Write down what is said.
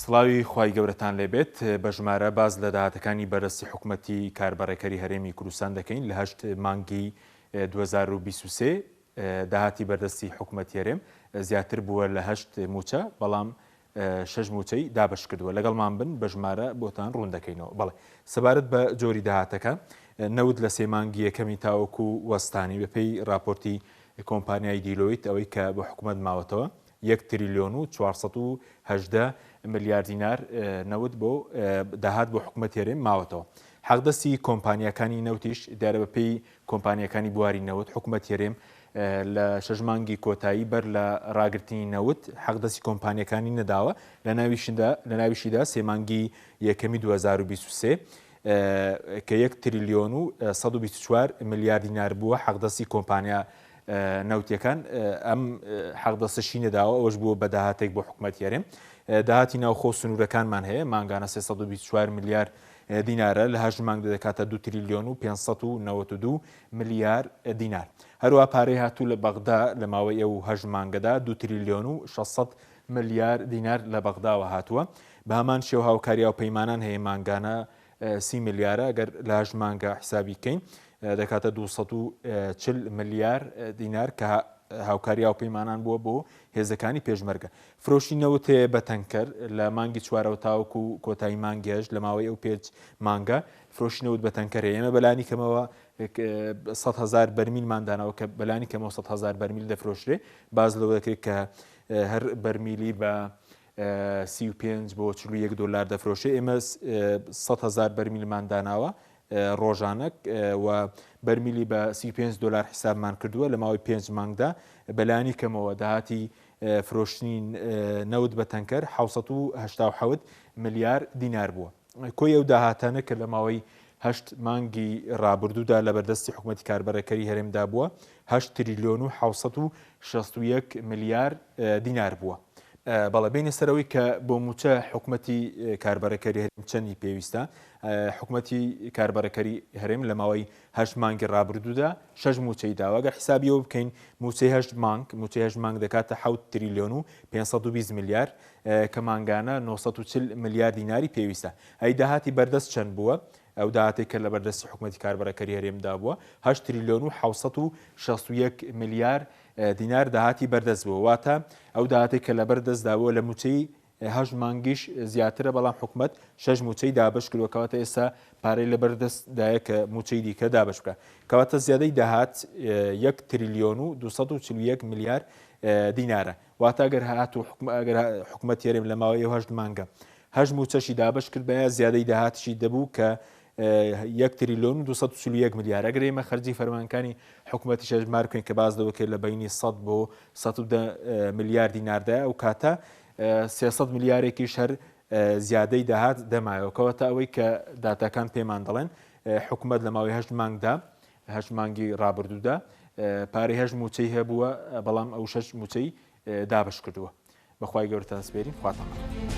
سڵاوی خوای گەورەتان لێبێت بە ژمارە باز لە داهاتەکانی بەرزی حکوومەتی کاربارەکەری هەرێمی کوردستان دەکەین لە 8 مانگی 2023 داهاتی بەردەستی حکوومەتی هەرێم زیاتر بووە لە 8 موچە بەڵام 6 موچەی دابش کردووە لەگەڵمان بن بە ژمارە بۆتان ڕوون دەکەینەوە. بەڵێ سەبارەت بە جۆری داهاتەکە نەود لە 3 مانگی یەکەمی تاوەکو وەستانی بەپێی راپۆرتی کۆمپانیای دیلۆیت ئەوەی کە بە حکوومەت ماوەتەوە 1 تریلیۆن و 418 ملیار دینار نەود بۆ داهات بۆ حکوومەتی هەرێم ماوەتەوە. حەقدەستی کۆمپانیەکانی نەوتیش دیارە بەپێی کۆمپانیەکانی بواری نەوت حکوومەتی هەرێم لە 6 مانگی کۆتایی بەر لە ڕاگررتنی نەوت حەقدەستی کۆمپانیەکانی نەداوە لە ناویشیدا 3 مانگی یەکەمی 2023 کە 1 تریلیۆن و 124 ملیار دینار بووە حەقدەستی کۆمپانیا نەوتیەکان ئەم حەقدەستەشی نەداوە ئەوەش بووە بە داهاتێک بۆ حکوومەتی هەرێم. داهاتی ناوخۆ سنوورەکانمان هەیە مانگانە 324 ملیار دینارە لە 8 مانگ دەکاتە 2 تریلیۆن و 592 ملیار دینار. هەروە پارەی هاتوو لە بەغدا لە ماوەی ئەو 8 مانگەدا 2 تریلیۆن و 600 ملیار دینار لە بەغداوە هاتووە. بە هەمان شێوە هاوکاریا و پەیمانان هەیە مانگانە 30 ملیارە ئەگەر لە 8 مانگە حسابی بکەین دەکاتە 240 ملیار دینار کە هاوکاریا و پەیمانان بووە بۆ هێزەکانی پێشمەرگە. فرۆشی نەوت بە تەنکەر لە مانگی چوارەوە تاوەکو کۆتایی مانگیش لە ماوەی ئەو پێنج مانگە فرۆشی نەوت بە تەنکەر ئێمە بەلانی کەمەوە 100,000 بەرمیلمان داناوە کە بەلانی کەمەوە 100,000 بەرمیل دەفرۆشرێ باز لەوە دەکرێت کە هەر بەرمیلی بە 35 بۆ 41 دلار دەفرۆشێ ئێمە 100,000 بەرمیلمان داناوە ڕۆژانە و بەرمیلی بە 35 دلار حسابمان کردووە لە ماوەی 5 مانگدا بەلانی کەمەوە داهاتی فرۆشتنی نەوت بە تەنکەر 787 ملیار دینار بووە. کۆی ئەو داهاتانە کە لە ماوەی 8 مانگی ڕابردوودا لە بەردەستی حکوومەتی کاربارەکەری هەرێمدا بووە 8 تریلیۆن و 761 ملیار دینار بووە. بەڵێ بینە سەرەوەی کە بۆ موچە حکوومەتی کاربارەکەری هەرێم چەندی پێویستە حکوومەتی کاربارەکەری هەرێم لە ماوەی 8 مانگی ڕابردوودا 6 موچەی داوە گە حسابیەوە بکەین موچەی 8 مانگ موچەی 8 مانگ دەکاتە 7 تریلیۆن و 520 ملیار کە مانگانە 940 ملیار دیناری پێویستە. ئەی داهاتی بەردەست چەند بووە؟ ئەو داهاتێک کە لە بەردەستی حکوومەتی کاربارەکەری هەرێمدا بووە 8 تریلیۆن و 761 ملیار دینار داهاتی بەردەست بووە. واتە ئەو داهاتێک کە لە بەردەستدا بووە لە موچەی 8 مانگیش زیاترە بەڵام حکوومەت 6 موچەی دابش کردووەکەواتە ئێستا پارەی لە بەردەستدایە کە موچەی دیکە دابش بکە کەواتە زیادەی داهات 1 تریلیۆن و 241 ملیار دینارە. واتە ئەگەر حکوومەتی هەرێم لە ماوەی 8 مانگە 8 موچەشی دابش کرد بە زیادەی داهاتشی دەبوو کە 1 تریلیۆن و 241 ملیار. ئەگەر ئێمە خەرجی فەرمانەکانی حکوومەتی شەژمار بکەین کە باز دەوەکرد لە بینی 100 بۆ 110 ملیار دیناردایە ئەو کاتە 300 ملیارێکیش هەر زیادەی داهات دەمایەوەکەوەتە ئەوەی کە داتاکان پێمان دەڵێن حکوومەت لە ماوەی 8 مانگدا 8 مانگی ڕابردوودا پارەی 8 موچەی هەبووە بەڵام ئەو 6 موچەی دابش کردووە. بەخوای گەورەتان سپێرین خواتان.